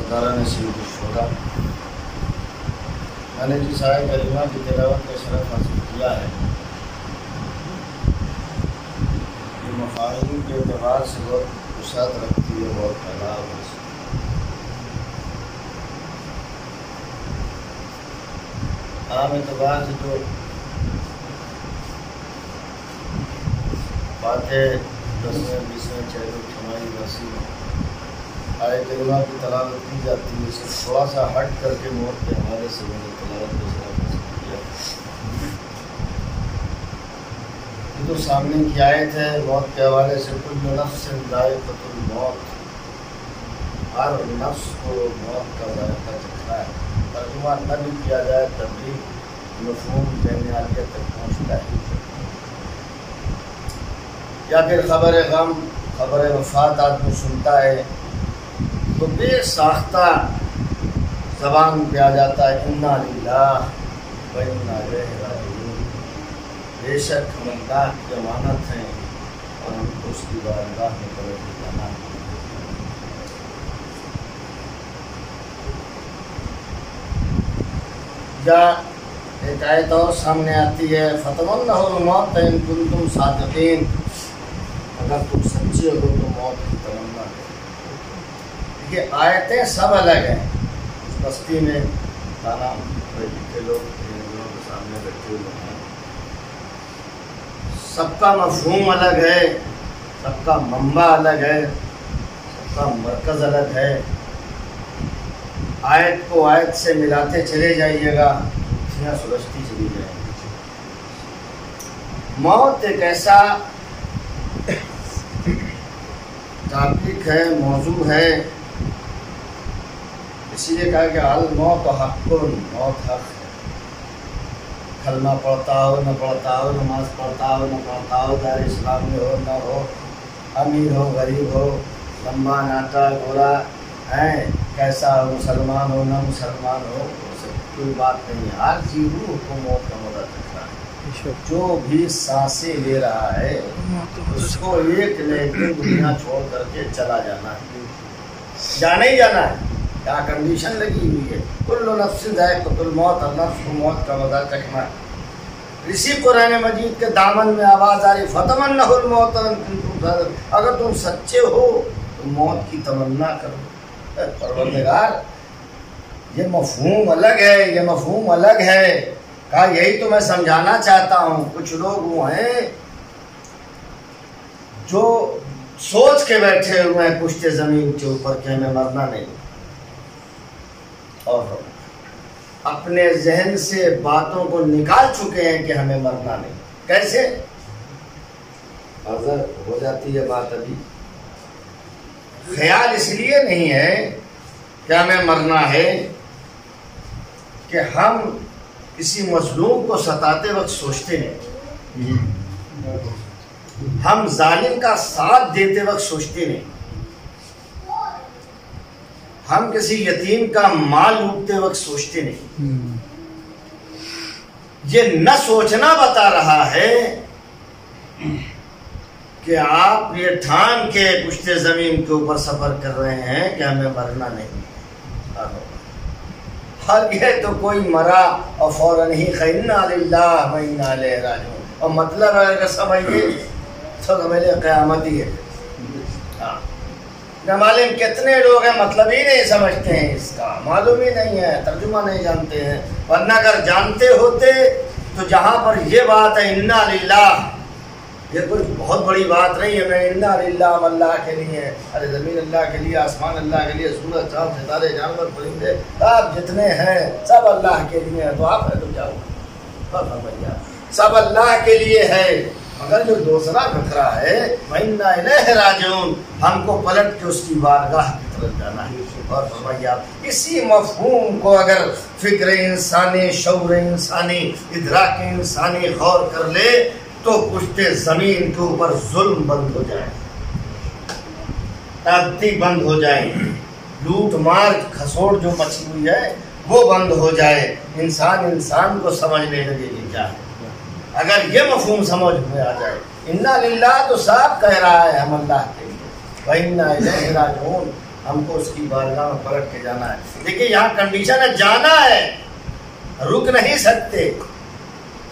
सरकारा ने शुरा मैंने जिस आय करीमा की तिलावत का शरफ हासिल किया है, ये मफाहिम के एतबार से बहुत वसाअत रखती है, बहुत फैलाव है। आम एतबार से जो बातें 10वें 20वें चैरों छमाही वसी आय करीमा की तलावत की जाती है, इसे थोड़ा सा हट करके मौत के हवाले से मैंने तलावत का शरफ हासिल किया। ये तो सामने की आयत है, मौत के हवाले से कुल्लु नफ्सिन ज़ाइक़तुल मौत, हर नफ्स को मौत का ज़ायक़ा चखना है। तर्जुमा न भी किया जाए तब भी मफ़हूम देने आगे तक पहुँचता है। या फिर ख़बर गम ख़बर वफ़ात आदमी सुनता है तो बेसाख्ता ज़बान पे आ जाता है इन्ना लिल्लाह व इन्ना इलैहि राजिऊन। बेशक हम अल्लाह की अमानत हैं और हमको उसकी बारगाह में पलट जाना है। या एक आयत और सामने आती है, फ़तमन्नहुल मौत इन कुंतुम सादिक़ीन, अगर तुम सच्चे हो तो मौत की तमन्ना करो। ये आयतें सब अलग हैं। इस बस्ती में खाना के लोग के सामने बैठे हुए हैं, सबका मफ़हूम अलग है, सबका मंबा अलग है, सबका मरकज़ अलग है। आयत को आयत से मिलाते चले जाइएगा, खुशियाँ सुलझती चली जाएंगी। मौत एक ऐसा टॉपिक है, मौजू है, इसीलिए कहा कि अल मौत हक़्क़ुन, मौत हक़ है। कलमा पढ़ता हो न पढ़ता हो, नमाज पढ़ता हो न पढ़ता हो, दार इस्लाम में हो न हो, अमीर हो गरीब हो, लंबा नाटा गोरा है, कैसा हो, मुसलमान हो न मुसलमान हो, कोई बात नहीं है। हर जीव को मौत का मज़ा चखना है। जो भी सांसें ले रहा है उसको एक न एक दिन दुनिया छोड़ करके चला जाना है, जाना ही जाना है। क्या कंडीशन लगी हुई है, कुल्लु नफ्सिन ज़ाइक़तुल मौत, नफ्स को मौत का मज़ा चखना है। इसी कुरान मजीद के दामन में आवाज़ आ रही, फ़तमन्नहुल मौत इन कुंतुम सादिक़ीन, अगर तुम सच्चे हो तो मौत की तमन्ना करो। परवरदिगार, ये मफ़हूम अलग है, ये मफ़हूम अलग है। कहा यही तो मैं समझाना चाहता हूँ। कुछ लोग वो हैं जो सोच के बैठे हुए हैं पुश्ते ज़मीन के ऊपर कि हमें मरना नहीं, और अपने जहन से बातों को निकाल चुके हैं कि हमें मरना नहीं। कैसे अगर हो जाती है बात, अभी ख्याल इसलिए नहीं है कि हमें मरना है कि हम किसी मजलूम को सताते वक्त सोचते नहीं, हम जालिम का साथ देते वक्त सोचते नहीं, हम किसी यतीम का माल लूटते वक्त सोचते नहीं। ये न सोचना बता रहा है कि आप ये ठान के पुश्ते ज़मीन के ऊपर सफ़र कर रहे हैं कि हमें मरना नहीं। हर ये तो कोई मरा और फौरन ही इन्ना लिल्लाह व इन्ना इलैहि राजिऊन, और मतलब अगर समझिए तो समझिए क़यामत ही है। न मालूम कितने लोग हैं मतलब ही नहीं समझते हैं, इसका मालूम ही नहीं है, तर्जुमा नहीं जानते हैं। वरना अगर जानते होते तो जहाँ पर ये बात है इन्ना लिल्लाह, ये कोई बहुत बड़ी बात नहीं है। मैं इन्ना लिल्लाह, अल्लाह के लिए, अरे ज़मीन अल्लाह के लिए, आसमान अल्लाह के लिए, सूरज चाँद सितारे जानवर परिंदे सब जितने हैं सब अल्लाह के लिए है। तो आप है तो क्या हुआ, सब अल्लाह के लिए है। मगर जो दूसरा खतरा है वइन्ना इलैहि राजिऊन, हमको पलट के उसकी बारगाह की तरफ जाना है। और फरमाया इसी मफहूम को अगर फिक्र इंसानी, शऊर इंसानी, इदराक इंसानी गौर कर ले तो पुश्ते ज़मीन के ऊपर जुल्म बंद हो जाए, ताकती बंद हो जाए, लूट मार खसोड़ जो मची हुई है वो बंद हो जाए, इंसान इंसान को समझने लगेगी क्या है। अगर ये मफहूम समझ में आ जाए, इन्ना लिल्लाह तो साफ कह रहा है हम अल्लाह के लिए, व इन्ना इलैहि राजिऊन, हमको उसकी बारगाह में पलट के जाना है। देखिए यहाँ कंडीशन है, जाना है, रुक नहीं सकते,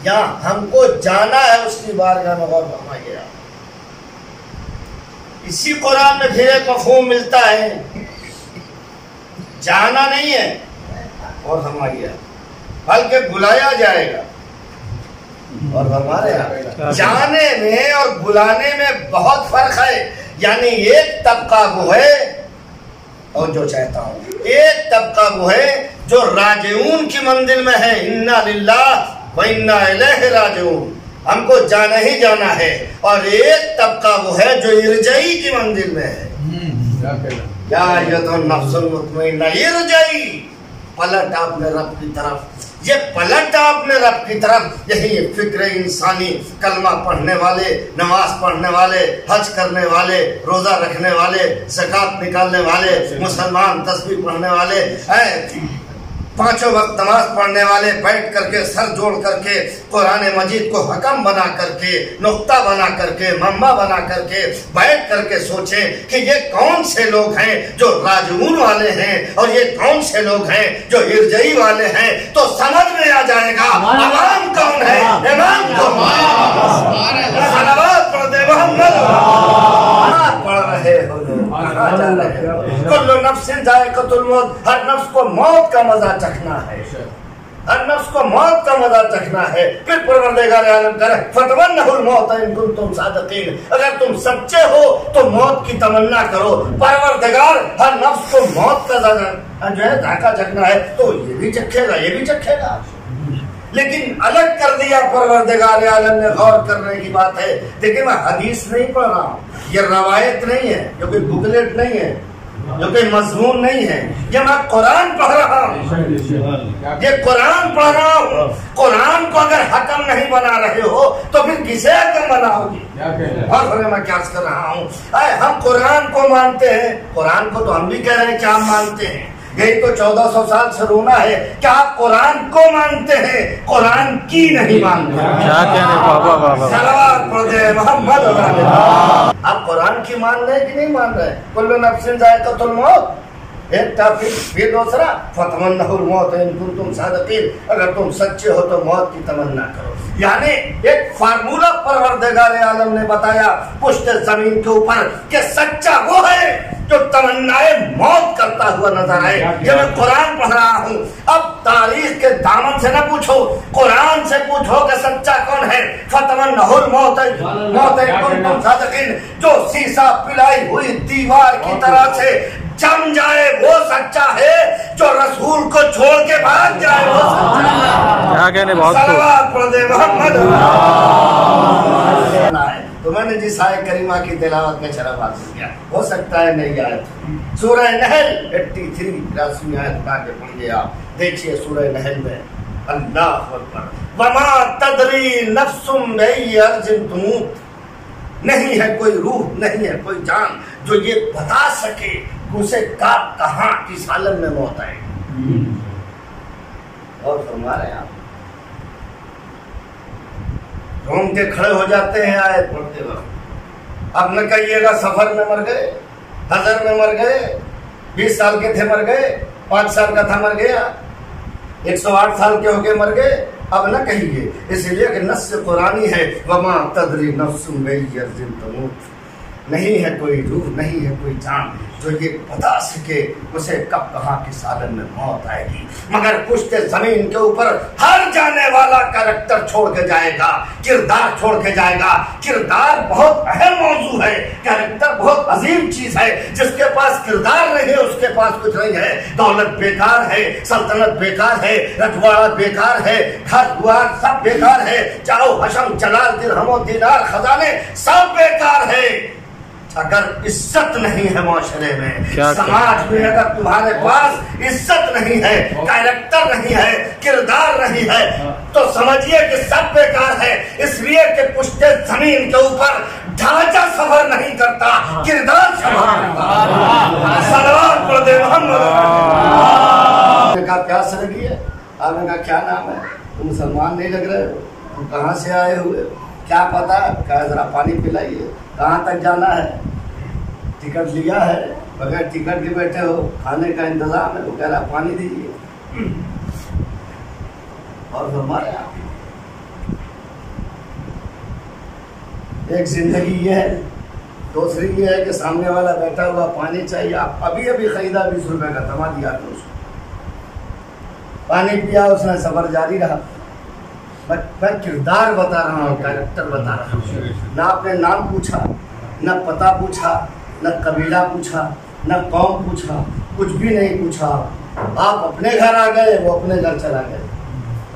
यहाँ हमको जाना है उसकी बारगाह में। और फरमाइए, इसी कुरान में फिर एक मफहूम मिलता है, जाना नहीं है और फरमाइए बल्कि बुलाया जाएगा। और हमारे जाने में और बुलाने में बहुत फर्क है। यानी एक तबका वो है और जो चाहता हूं, एक तबका वो है जो राजिऊन की मंजिल में है, इन्ना लिल्लाह व इन्ना इलैहि राजिऊन, हमको जाना ही जाना है। और एक तबका वो है जो इरजाई की मंजिल में है, या अय्युहा नफ्सुल मुतमइन्ना, इरजाई, पलट आपने रब की तरफ। ये पलट आपने रब की तरफ, यही फिक्र इंसानी कलमा पढ़ने वाले, नमाज पढ़ने वाले, हज करने वाले, रोजा रखने वाले, ज़कात निकालने वाले, मुसलमान तस्बीह पढ़ने वाले, पांचों वक्त नमाज पढ़ने वाले बैठ करके सर जोड़ करके कुरान मजीद को हकम बना करके, नुक्ता बना करके, मम्मा बना करके बैठ करके सोचे कि ये कौन से लोग हैं जो राजून वाले हैं और ये कौन से लोग हैं जो इरजई वाले हैं, तो समझ में आ जाएगा इमाम कौन है, इमाम कौन है। सलावत पढ़ दे मोहम्मद, पढ़ रहे हो कुल्लु नफ्सिन जायक़तुल मौत, हर नफ्स को मौत का मजा चखना है, हर नफ्स को मौत का मजा चखना है। फिर परवरदिगार आलम करे फतमन्नहुल मौत इन कुंतुम सादिकीन, अगर तुम सच्चे हो तो मौत की तमन्ना करो। परवरदिगार हर नफ्स को मौत का जो है धाका चखना है, तो ये भी चखेगा, ये भी चखेगा। लेकिन अलग कर दिया परवरदिगार आलम ने, गौर करने की बात है। देखिए मैं हदीस नहीं पढ़ रहा हूँ, ये रवायत नहीं है, जो कोई बुकलेट नहीं है, जो कोई मजमून नहीं है, ये मैं कुरान पढ़ रहा हूँ, ये कुरान पढ़ रहा हूँ। कुरान को अगर हकम नहीं बना रहे हो तो फिर किसे हकम बनाओगे? और मैं क्या कर रहा हूँ, हम कुरान को मानते हैं, कुरान को तो हम भी कह रहे हैं कि हम मानते हैं। यही तो 1400 साल से रोना है कि आप कुरान को मानते हैं, कुरान की नहीं मानते। क्या कहने सलावत पढ़ दे मोहम्मद। आप कुरान की मान रहे कि नहीं मान रहे? कुल्लु नफ्सिन जायक़तुल मौत, एक टॉपिक, फिर दूसरा फतमन्नहुल मौत इन कुंतुम सादिकीन, अगर तुम सच्चे हो तो मौत की तमन्ना करो। यानी एक फार्मूला परवरदिगार आलम ने बताया पुश्त जमीन के ऊपर कि सच्चा वो है जो तमन्नाए मौत करता हुआ नजर आए। ये मैं कुरान पढ़ रहा हूँ। अब तारीख के दामन से न पूछो, कुरान से पूछो कि सच्चा कौन है। फतमन्नहुल मौत इन कुंतुम सादिकीन, जो शीशा पिलाई हुई दीवार की तरह से जम जाए वो सच्चा है, जो रसूल को छोड़ के भाग जाए वो सच्चा है। क्या कहने, बहुत सलावत पढ़ दे मोहम्मद। तो मैंने जिस आयत करीमा की तिलावत में शरफ हासिल किया, हो सकता है नहीं आए। सूरह नहल 83 83 आयत उठा के पढ़िए आप, देखिए सूरह नहल में अल्लाह अकबर, वमा तदरी नफ्सुम बिअय्यि अर्ज़िन तमूत, नहीं है कोई रूह, नहीं है कोई जान जो ये बता सके उसे कहाँ किस हालत में मौत आएगी। और फरमा रहे हैं आप, घूम के खड़े हो जाते हैं आयत पढ़ते वक्त। अब न कहिएगा सफर में मर गए, हजर में मर गए, 20 साल के थे मर गए, 5 साल का था मर गया, 108 साल के होके मर गए, अब न कहिए। इसलिए कि नस्स कुरानी है, वमा तदरी नफ्सुम बिअय्यि अर्ज़िन तमूत, नहीं है कोई रूह, नहीं है कोई जान जो ये बता सके उसे कब कहाँ किस हालत में मौत आएगी। मगर पुश्त जमीन के ऊपर हर जाने वाला कैरेक्टर छोड़ के जाएगा, किरदार छोड़ के जाएगा। किरदार बहुत अहम मौजू है, कैरेक्टर बहुत अजीम चीज है। जिसके पास किरदार नहीं है उसके पास कुछ नहीं है। दौलत बेकार है, सल्तनत बेकार है, रजवाड़ा बेकार है, घर द्वार सब बेकार है, चाहो हशम जलाल दिरहम दीनार खजाने सब बेकार है। अगर इज्जत नहीं है माशरे में, समाज में अगर तुम्हारे पास इज्जत नहीं है, कैरेक्टर नहीं है, किरदार नहीं है, तो समझिए कि सब बेकार है। इसलिए कि पुश्ते जमीन के ऊपर ढांचा सफर नहीं करता, किरदार सफर करता। सलावत पढ़ दे मोहम्मद। प्यास लगी है, आपने कहा क्या नाम है, तुम मुसलमान नहीं लग रहे हो, तुम कहाँ से आए हुए, क्या पता, क्या जरा पानी पिलाइए, कहाँ तक जाना है, टिकट लिया है, बगैर टिकट के बैठे हो, खाने का इंतजाम है, वो कह रहा पानी दीजिए। और हमारे एक जिंदगी ये है, दूसरी ये है कि सामने वाला बैठा हुआ पानी चाहिए, आप अभी अभी खरीदा 20 रुपए का, थमा दिया तो उसको पानी पिया, उसने सफर जारी रहा। मैं किरदार बता रहा हूँ, कैरेक्टर बता रहा हूँ। ना आपने नाम पूछा, न पता पूछा, न कबीला पूछा, न कौम पूछा, कुछ भी नहीं पूछा। आप अपने घर आ गए, वो अपने घर चला गए।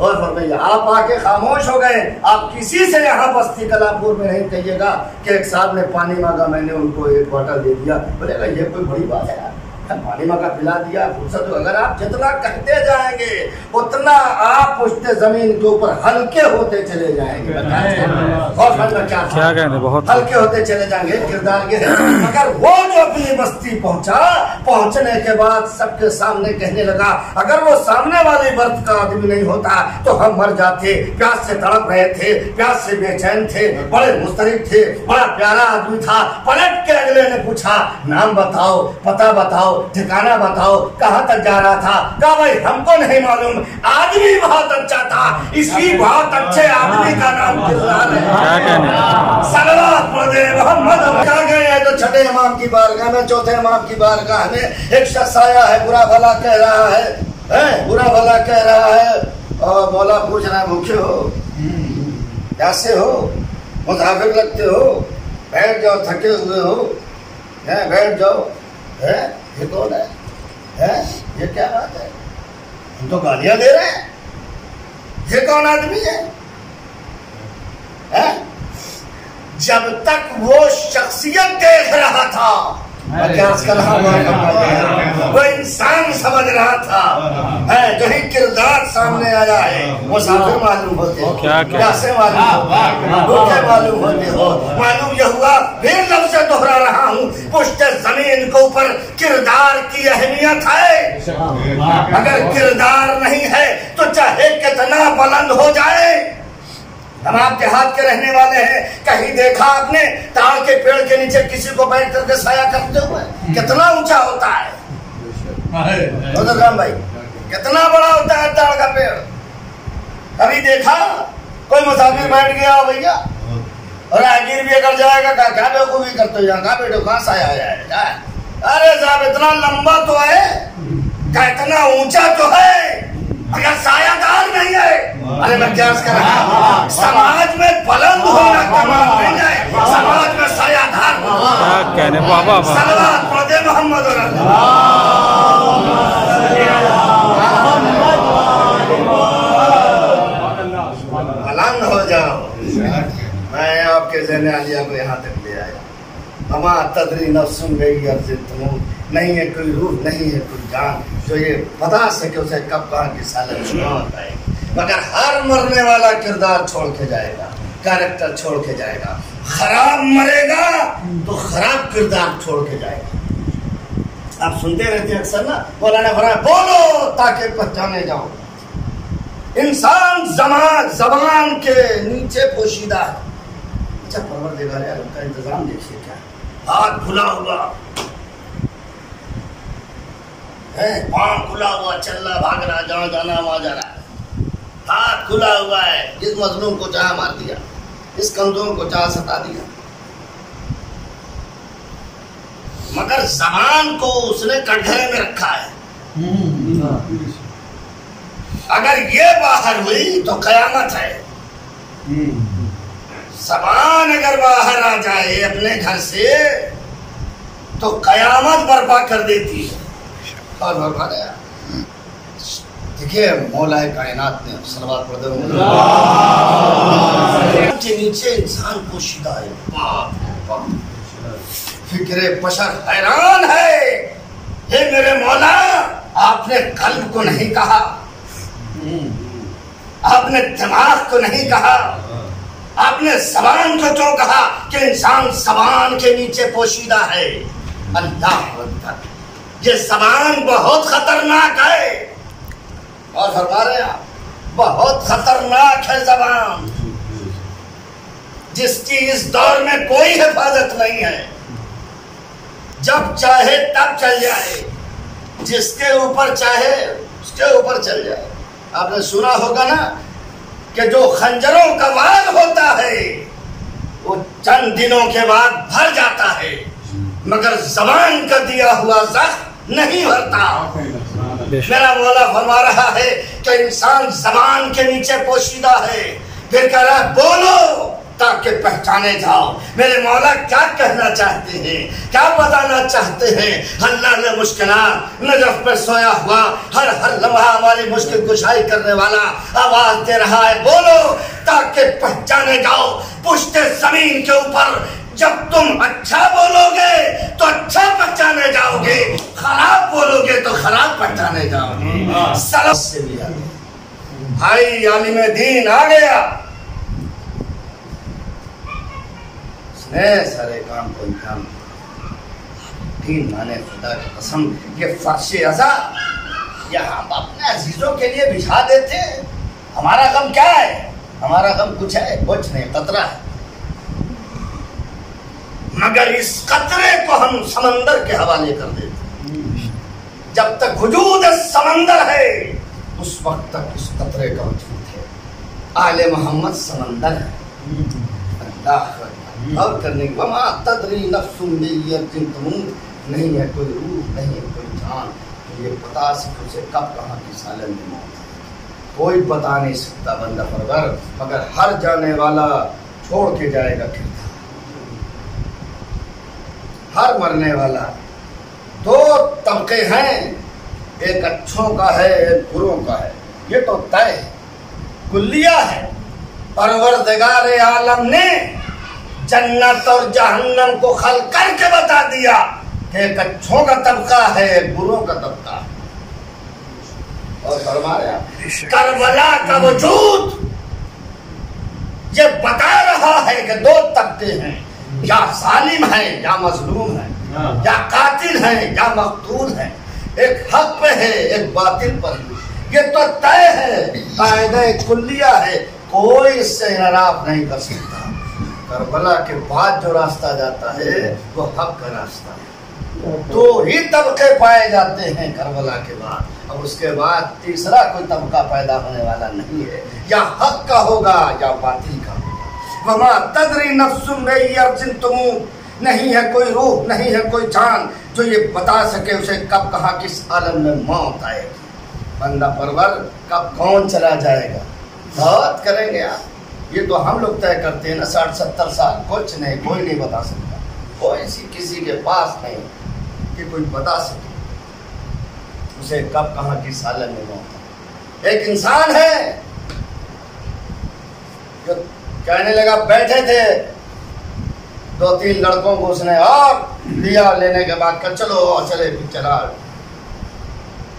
और फरमाइए, आप आके खामोश हो गए। आप किसी से यहाँ बस्ती कलापुर में नहीं कहिएगा कि एक साहब ने पानी मांगा, मैंने उनको एक बोतल दे दिया, बोलेगा ये कोई बड़ी बात है, पानी मांगा पिला दिया, फुर्सत। अगर आप जितना कहते जाएंगे उतना आप उठते जमीन के ऊपर हल्के होते चले जाएंगे। और क्या कहते, बहुत हल्के होते चले जाएंगे किरदार के। अगर वो जो अपनी बस्ती पहुंचा, पहुंचने के बाद सबके सामने कहने लगा, अगर वो सामने वाले वर्ग का आदमी नहीं होता तो हम मर जाते, प्यास से तड़प रहे थे, प्यास से बेचैन थे, बड़े मुस्तरिब थे, बड़ा प्यारा आदमी था। पलट के अगले ने पूछा, नाम बताओ, पता बताओ, ठिकाना बताओ, कहाँ तक जा रहा था? कहा भाई हमको नहीं मालूम, आदमी बहुत अच्छा था, इसी बहुत अच्छे आदमी का नाम किरदार है। सल्लल्लाहु अलैहि मोहम्मद कहा गए हैं तो छठे इमाम की बारगाह में, चौथे इमाम की बारगाह में एक शख्स आया है, बुरा भला कह रहा है, बुरा भला कह रहा है। और मौला पूछ रहा है, भूखे हो, कैसे हो, मुसाफिर लगते हो, बैठ जाओ, थके हुए हो, बैठ जाओ। ये कौन है? ये क्या बात है? हम तो गालियां दे रहे हैं, ये कौन आदमी है? जब तक वो शख्सियत देख रहा था, वो इंसान समझ रहा था, जो ही किरदार सामने आया है मुसाफिर मालूम होते हो, प्यासे मालूम होते हो। मालूम यह हुआ, फिर लफ्ज़ दोहरा रहा हूँ, पुश्ते जमीन के ऊपर किरदार की अहमियत है। अगर किरदार नहीं है तो चाहे कितना बुलंद हो जाए। हम आप देहात के रहने वाले हैं, कहीं देखा आपने ताड़ के पेड़ के नीचे किसी को बैठ करके साया करते हुए? कितना ऊंचा होता है भाई, कितना बड़ा होता है ताड़ का पेड़। कभी देखा कोई मुसाफिर बैठ गया भैया और आखिर भी अगर जाएगा, क्या बेवकूफी करते हो, यहाँ कहाँ बैठो, कहाँ साया आया? अरे साहब इतना लंबा तो है, क्या इतना ऊंचा तो है, अगर सायादार नहीं है। अरे मैं क्या कर रहा हूँ, समाज में बुलंद होना तमाम नहीं है, समाज में सायादार होना। कहने बाबा सल्लल्लाहु अलैहि मोहम्मद बुलंद हो जाओ। मैं आपके ज़हन आलिया को यहाँ तक ले आया। हमा तदरी नफ्सुन गई अर्ज़ तुम, नहीं है कोई रूह, नहीं है कोई जान जो ये बता सके उसे कब कहाँ की सालत मौत आएगी। मगर हर मरने वाला किरदार छोड़ के जाएगा, कैरेक्टर छोड़ के जाएगा। खराब मरेगा तो खराब किरदार छोड़ के जाएगा। आप सुनते रहते हैं अक्सर ना, मौलाना फरमाया बोलो ताकि पहचाने जाओ। इंसान जबान के नीचे पोशीदा है। अच्छा परवरदिगार यार उनका इंतजाम देखिए, क्या हाथ खुला हुआ है, पाँव खुला हुआ, चल रहा, भाग रहा, जहाँ जाना वहां जा रहा है, हाथ खुला हुआ है। इस मजलूम को चाह मार दिया, इस कमजोर को चाह सता दिया, मगर जबान को उसने कटघरे में रखा है। अगर ये बाहर हुई तो कयामत है। जबान अगर बाहर आ जाए अपने घर से तो कयामत बर्पा कर देती है। और बर्बाद है। देखिए मौलाए कायनात ने सलवात पढ़ दो के नीचे इंसान पोशीदा है। बाप बाप, फिक्रे बशर हैरान है। हे मेरे मौला, आपने कल्ब को नहीं कहा, आपने दिमाग को नहीं कहा, आपने ज़बान को क्यों कहा कि इंसान ज़बान के नीचे पोशीदा है। अल्लाह अकबर, ये ज़बान बहुत खतरनाक है। और फरमा रहे हैं बहुत खतरनाक है ज़बान, जिसकी इस दौर में कोई हिफाजत नहीं है। जब चाहे तब चल जाए, जिसके ऊपर चाहे उसके ऊपर चल जाए। आपने सुना होगा ना कि जो खंजरों का वार होता है वो चंद दिनों के बाद भर जाता है, मगर जबान का दिया हुआ जख्म नहीं भरता। मेरा मौला फरमा रहा है कि इंसान जबान के नीचे पोशीदा है, फिर कह रहा है बोलो ताकि पहचाने जाओ। मेरे मौला क्या कहना चाहते हैं, क्या बताना चाहते हैं? अल्लाह ने मुश्किलात नजफ पे सोया हुआ हर लम्हा हमारी मुश्किल कुशाई करने वाला आवाज दे रहा है, बोलो ताकि पहचाने जाओ। पुश्ते जमीन के ऊपर जब तुम अच्छा बोलोगे तो अच्छा पहचाने जाओगे, खराब बोलोगे तो खराब पहचाने जाओगे। सलफ से भी आगे भाई आलिम दीन आ गया, सारे काम को इंसान दीन माने खुदा की कसम, ये फर्श अज़ा या हम अपने अजीजों के लिए बिछा देते। हमारा गम क्या है? हमारा गम कुछ है? कुछ नहीं, कतरा है। मगर इस कतरे को हम समंदर के हवाले कर देते। जब तक वजूद समंदर है उस वक्त तक इस कतरे का वजूद है। आले मोहम्मद समंदर है। अल्लाह और करने की वमा तदरी नफ्सुम बियदिन तमूत, नहीं है कोई रूह, नहीं है कोई जान तो ये बता सके उसे कब कहाँ की सालन में मौत है। कोई बता नहीं सकता बंदा परवर, मगर हर जाने वाला छोड़ के जाएगा किरदार, हर मरने वाला। दो तबके हैं, एक अच्छों का है एक बुरों का है, ये तो तय है, कुल्लिया है। परवरदिगार आलम ने जन्नत और जहन्नम को खल करके बता दिया कि एक अच्छों का तबका है एक बुरों का तबका है। और फरमाया करबला का वजूद ये बता रहा है कि दो तबके हैं, या जालिम है या मजलूम है, या कातिल है या मकतूल है, एक हक पे है एक बातिल पर है। ये तो तय है, कायदे कुल्लिया है, कोई इससे इनराफ नहीं कर सकता। करबला के बाद जो रास्ता जाता है वो हक का रास्ता है। दो ही तबके पाए जाते हैं करबला के बाद, और उसके बाद तीसरा कोई तबका पैदा होने वाला नहीं है, या हक का होगा या बातिल का होगा। वमा तदरी नफ्सुम बियदिन तमूत, नहीं है कोई रूह, नहीं है कोई जान जो ये बता सके उसे कब कहाँ किस आलम में मौत आएगी। बंदा परवर कब कौन चला जाएगा, बात करेंगे आप। ये तो हम लोग तय करते हैं ना, 60-70 साल, कुछ नहीं, कोई नहीं बता सकता, कोई किसी के पास नहीं कि कोई बता सके उसे कब कहाँ की सालन में मौत। एक इंसान है जो कहने लगा, बैठे थे 2-3 लड़कों को उसने और लिया, लेने के बाद कहा चलो और चले, फिर चला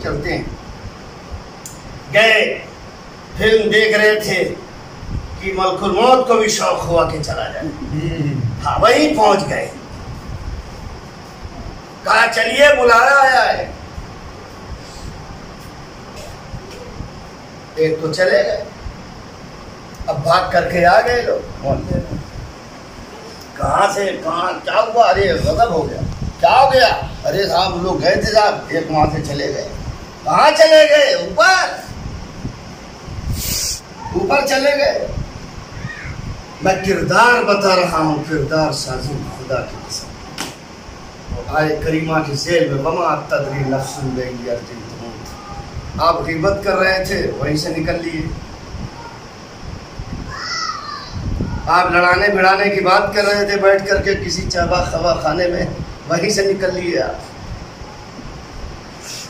चलते हैं। गए, फिल्म देख रहे थे कि मलकुल मौत को भी शौक हुआ कि चला जाए। हाँ, वहीं पहुंच गए, कहा चलिए बुलाया आया है। एक तो चले गए, अब भाग करके आ गए लोग। कहाँ से कहाँ क्या हुआ? अरे गजब हो गया, क्या हो गया? अरे साहब लोग गए थे साहब, एक वहां से चले गए। कहाँ चले गए? ऊपर चले गए। मैं किरदार बता रहा हूँ, किरदार साजी खुदा की कसम। आए करीमा की जेल में वमा तदरी नफ्सुम बियदिन तमूत, आप गिबत कर रहे थे वहीं से निकल लिए, आप लड़ाने भिड़ाने की बात कर रहे थे बैठ करके किसी चाबा खवा खाने में, वहीं से निकल लिए। आप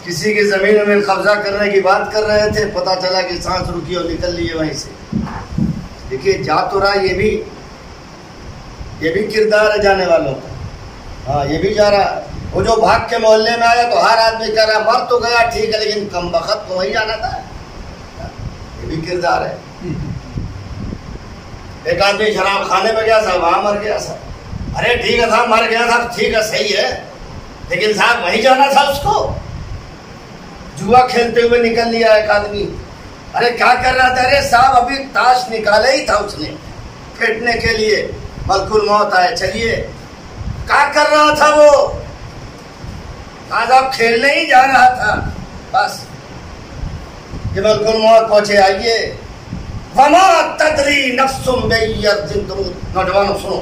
किसी की जमीन में कब्जा करने की बात कर रहे थे, पता चला कि सांस रुकी और निकल लिए वहीं से। देखिए जा तो रहा, ये भी किरदार है जाने वालों का। हाँ, ये भी जा रहा है। वो जो भाग के मोहल्ले में आया तो हर आदमी कह रहा मर तो गया ठीक है, लेकिन कम वक्त तो वही जाना था। ये भी किरदार है। एक आदमी शराब खाने में गया था, वहां मर गया था। अरे ठीक है साहब, मर गया था, ठीक है सही है, लेकिन साहब वहीं जाना था उसको। जुआ खेलते हुए निकल लिया एक आदमी। अरे क्या कर रहा था? अरे साहब अभी ताश निकाला ही था उसने फेंटने के लिए, मलकुल मौत आए। चलिए क्या कर रहा था वो? आज आप खेलने ही जा रहा था, बस कि मलकुल मौत पहुंचे। आइए, वमा तदरी नफ्सुम बिअर्दिन तमूत। नौजवानों सुनो,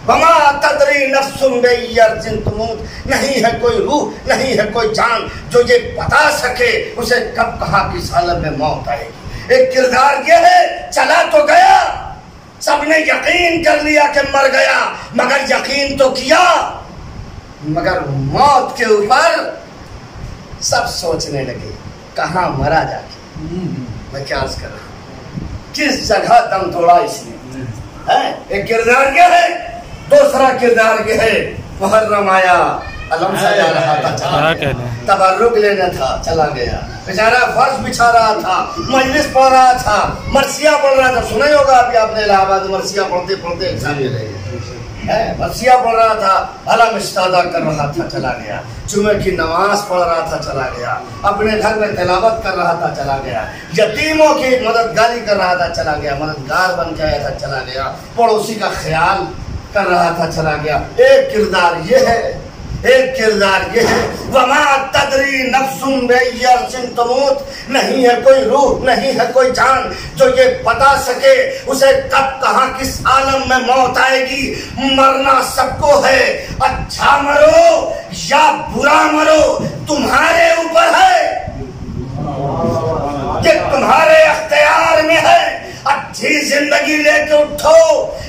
वमा तदरी नफ्सुम बिअर्दिन तमूत। नहीं है कोई रूह, नहीं है कोई जान जो ये बता सके उसे कब कहाँ किस हालत में मौत आएगी। एक किरदार ये है, चला तो गया, सबने यकीन कर लिया कि मर गया, मगर यकीन तो किया, मगर मौत के ऊपर सब सोचने लगे कहाँ मरा जाके। मैं क्या अर्ज कर रहा हूँ, किस जगह दम तोड़ा इसने है। एक किरदार ये है, दूसरा किरदार ये है, मुहर्रम आया, अलम सा जा रहा था, चला गया, तबर्रुक लेना था, चला गया, बेचारा फर्श बिछा रहा था, मजलिस पढ़ रहा था, मरसिया पढ़ रहा था। सुना होगा अभी आपने इलाहाबाद मरसिया पढ़ते पढ़ते एग्जाम दे रहे हैं, मरसिया पढ़ रहा था, अलम इस्तादा कर रहा था, चला गया, जुमे की नमाज पढ़ रहा था, चला गया, अपने घर में तिलावत कर रहा था, चला गया, यतीमों की मददगारी कर रहा था, चला गया, मददगार बन के आया था, चला गया, पड़ोसी का ख्याल कर रहा था, चला गया। एक किरदार ये है, एक किरदार ये है, वमा तदरी नफ्सुम बिअर्दिन तमूत। नहीं है कोई रूह, नहीं है कोई जान जो ये बता सके उसे कब कहाँ किस आलम में मौत आएगी। मरना सबको है, अच्छा मरो या बुरा मरो तुम्हारे ऊपर है, कि तुम्हारे अख्तियार में है। अच्छी जिंदगी लेके उठो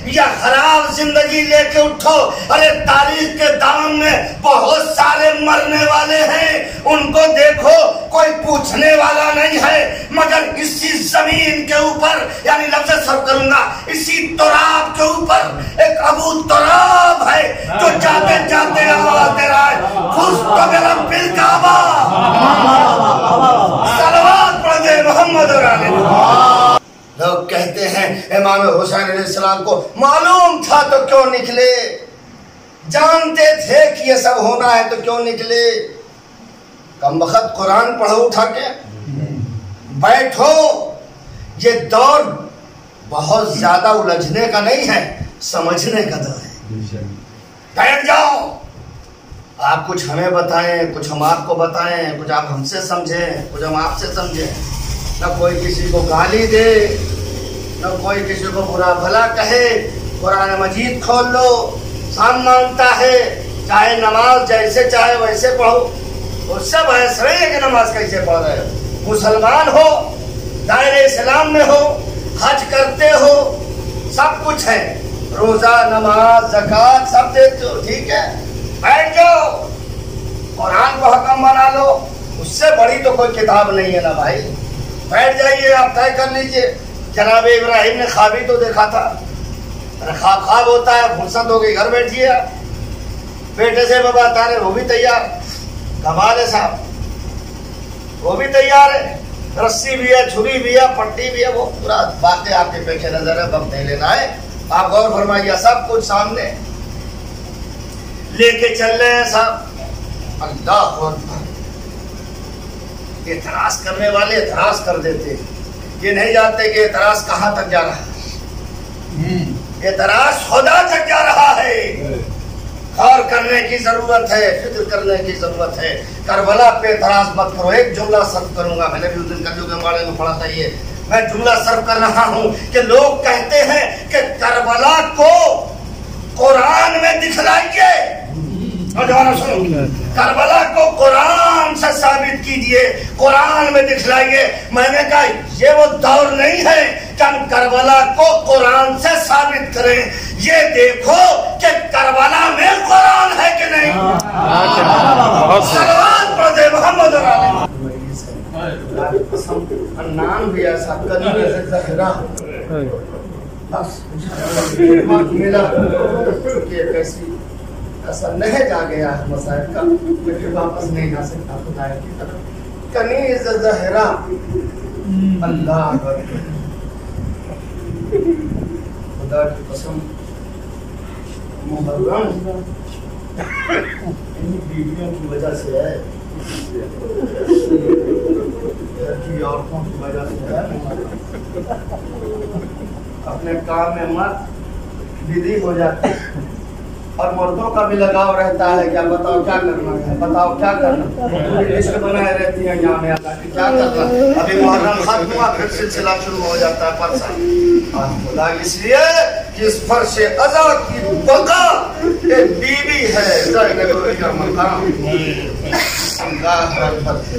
या खराब जिंदगी लेके उठो। अरे तारीख के दामन में बहुत सारे मरने वाले हैं, उनको देखो कोई पूछने वाला नहीं है, मगर इसी जमीन के ऊपर, यानी लफ्ज़ सर्व करूंगा, इसी तुराब के ऊपर एक अबू तुराब है जो जाते जाते आवाज दे रहा है, खुश तो मेरा बिल काबा, सलवात पढ़ दे मोहम्मद और आले। लोग कहते हैं इमाम हुसैन अलैहिस्सलाम को मालूम था तो क्यों निकले, जानते थे कि ये सब होना है तो क्यों निकले। कम वक्त कुरान पढ़ो उठा के बैठो। ये दौर बहुत ज्यादा उलझने का नहीं है, समझने का दौर है। बैठ जाओ, आप कुछ हमें बताएं, कुछ हम आपको बताएं, कुछ आप हमसे समझें, कुछ हम आपसे समझें। न कोई किसी को गाली दे, न कोई किसी को बुरा भला कहे। कुरान मजीद खोल लो, साम मांगता है, चाहे नमाज जैसे चाहे वैसे पढ़ो, उससे बहस नहीं है कि नमाज कैसे पढ़ रहे हो। मुसलमान हो, दायरे इस्लाम में हो, हज करते हो, सब कुछ है, रोजा नमाज ज़कात सब देते हो, ठीक है। बैठ जाओ, कुरान को हकम बना लो, उससे बड़ी तो कोई किताब नहीं है ना भाई। बैठ जाइए, आप तय कर लीजिए। जनाब इब्राहिम ने ख्वाब ही तो देखा था, ख्वाब होता है, फुर्सत हो गई, घर बैठिए आप। बेटे से बाबा तारे, वो भी तैयार, कमाल है साहब, वो भी तैयार है, रस्सी भी है, छुरी भी है, पट्टी भी है, वो पूरा बातें आपके पेश नजर है, वक्त नहीं लेना है, आप गौर फरमाइए, सब कुछ सामने लेके चल रहे हैं साहब। अल्लाह अकबर। एतराज करने वाले एतराज कर देते, ये नहीं जानते कि एतराज कहाँ तक जा रहा है। एतराज खुदा तक जा रहा है। गौर करने की जरूरत है, फिक्र करने की जरूरत है। करबला पे एतराज मत करो। एक जुमला सर्व करूंगा, मैंने भी उस दिन कल्लू के बारे में पढ़ा था, ये मैं जुमला सर्व कर रहा हूँ कि लोग कहते हैं कि करबला को कुरान में दिखलाइए। नौजवानों सुनो, करबला को कुरान से साबित कीजिए, कुरान में दिखलाइए। मैंने कहा ये वो दौर नहीं है कि हम करबला को कुरान से साबित करें, ये देखो कि करबला में कुरान है कि नहीं। सलवात पढ़ दे मोहम्मद और आले। नाम भी ऐसा ज़हरा, बस मिला कैसी ऐसा नहज आ गया है मसाइल का, फिर वापस नहीं आ सकता खुदा की तरफ। कनीज़ ज़हरा, अल्लाह खुदा की कसम, मुहर्रम इन बीवियों की वजह से है, की औरतों की वजह से है। अपने काम में मत विधि हो जाती है, और मर्दों का भी लगाव रहता है। क्या बताओ क्या करना है, बताओ क्या करना। लिस्ट बनाए रहती है यहाँ में आकर क्या करना। अभी मुहर्रम खत्म हुआ फिर सिलसिला शुरू हो जाता है परसा खुदा, इसलिए कि इस फर्श अज़ा की बका एक बीवी है का मकाम।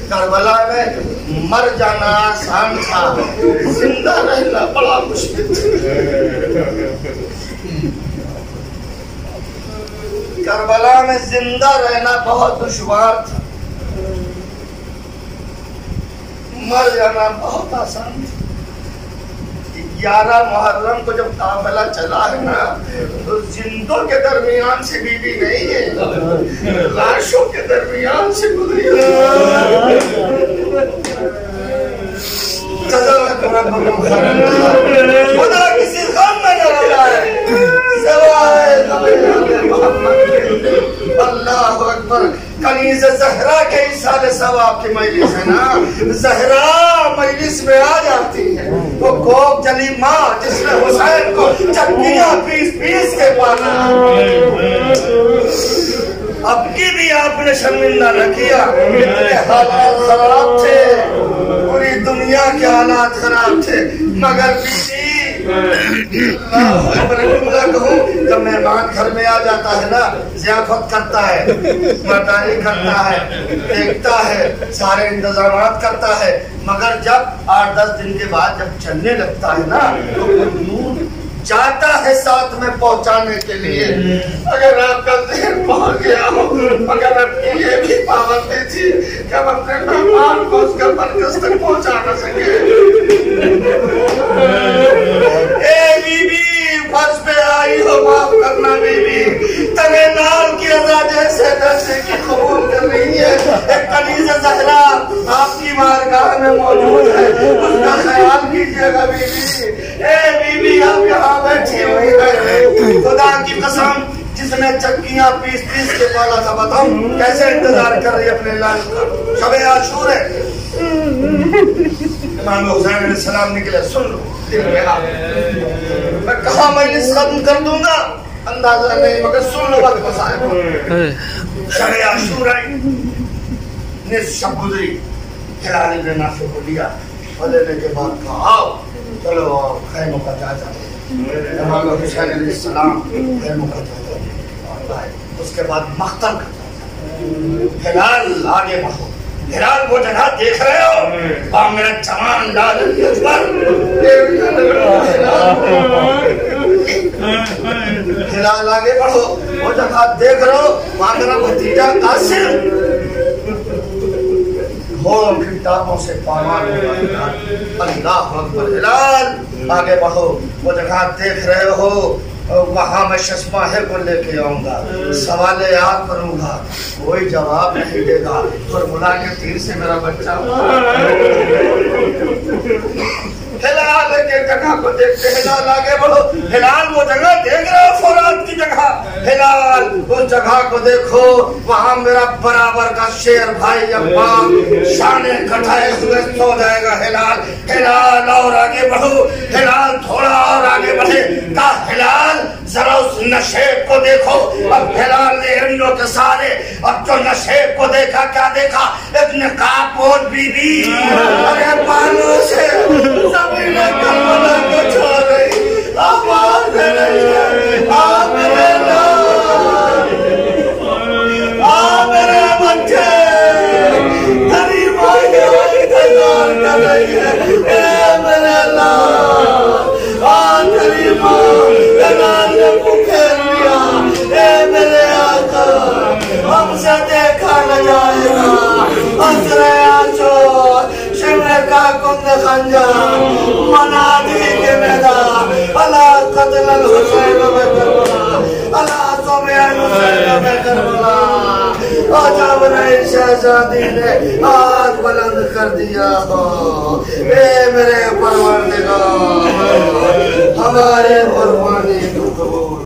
करबला में मर जाना आसान था, जिंदा रहना बड़ा मुश्किल था। करबला में जिंदा रहना बहुत दुश्वार था, मर जाना बहुत आसान था। 11 मुहर्रम को जब काफिला चला है ना, तो जिंदों के दरमियान से बीवी नहीं है, लाशों के दरमियान से गुजरी। खुदा किसी गम में न रोना है अल्लाह अकबर। कनीज़ ज़हरा के इशारे सवाब की मजलिस है ना, ज़हरा मजलिस में आ जाती है। वो कोक जली माँ जिसने हुसैन को चक्कियां पीस पीस के पाला। अब की भी आपने शर्मिंदा न किया, इतने हालात खराब थे, पूरी दुनिया के हालात खराब थे, मगर बीवी जब मेहमान घर में आ जाता है ना, ज़ियाफत करता है, मर्दानी करता है, देखता है, सारे इंतजामात करता है, मगर जब 8-10 दिन के बाद जब चलने लगता है ना, तो जाता है साथ में पहुंचाने के लिए। अगर आपका ज़हन पहुंच गया हो, मगर अपनी ये भी पाबंदी थी कि हम अपने मेहमान को उसका मरकज तक पहुंचा न सके। ए बीबी फर्श पे आई हो, माफ करना बीबी, तने नाल की अज़ा जैसे दर्से की कबूल कर रही है। एक कनीज़ ज़हरा आपकी बारगाह में मौजूद है, उसका ख्याल कीजिएगा बीबी। ए बीबी आप यहाँ बैठी हुई है, खुदा की कसम जिसने चक्कियां पीस पीस के पाला था, बताओ कैसे इंतजार कर रही है अपने लाल का। शबे आशूर है, इमाम हुसैन अलैहिस्सलाम निकले, सुन लो दिल में आ, मैं कहा मजलिस खत्म कर दूंगा अंदाजा नहीं, मगर सुन लो वक्त साहब। शबे आशूर आई, निस शब गुजरी, हिलाल इब्न नाफे को लिया और लेने के बाद कहा आओ चलो खैमों का जायजा। इमाम हुसैन अलैहिस्सलाम खैमों का जायजा, उसके बाद मख्तल का जायजा। हिलाल आगे बढ़ो, हिलाल वो जगह देख रहे हो वहाँ मेरा जवान लाल अकबर। हिलाल आगे बढ़ो, वो जगह देख रहे हो वहाँ मेरा भतीजा कासिम घोड़ों की टापों से पामाल होगा। अल्लाह अकबर। हिलाल आगे बढ़ो, वो जगह देख रहे हो वहाँ मैं शस्माहे को लेके आऊंगा, सवाले याद करूंगा, कोई जवाब नहीं देगा, फॉर्मूला के तीर से मेरा बच्चा। हिलाल के जगह को देखते, हिलाल आगे बढ़ो, हिलाल वो जगह देख रहे हो फौरात की जगह, हिलाल उस जगह को देखो वहाँ मेरा बराबर का शेर भाई अब्बास शाने कटाए हुए सो जाएगा। हिलाल हिलाल और आगे बढ़ो, हिलाल थोड़ा और आगे बढ़े, का हिलाल जरा उस नशेब को देखो। अब हिलाल ने हिरनों के सारे, अब जो नशेब को देखा क्या देखा, एक नकाबपोश बीबी अरे बालों से ज़मीन करबला को छू रही, आवाज़ दे रही है, आ मेरे लाल, आ मेरे बच्चे, तेरी माँ की इंतजार कर रही है, ए मेरे लाल, आ तेरी माँ ने पुकार लिया, ए मेरे आका हमसे देखा न जाएगा, हसरे आंसू शिमले का कुंद खंजर मना दी के मैदान, अला कत्ल अल हुसैन में करबला, अला सुबैन हुसैन में करबला। और जब नई शहजादी ने हाथ बुलंद कर दिया हो, ए मेरे परवरदिगार हमारे कुर्बानी को कबूल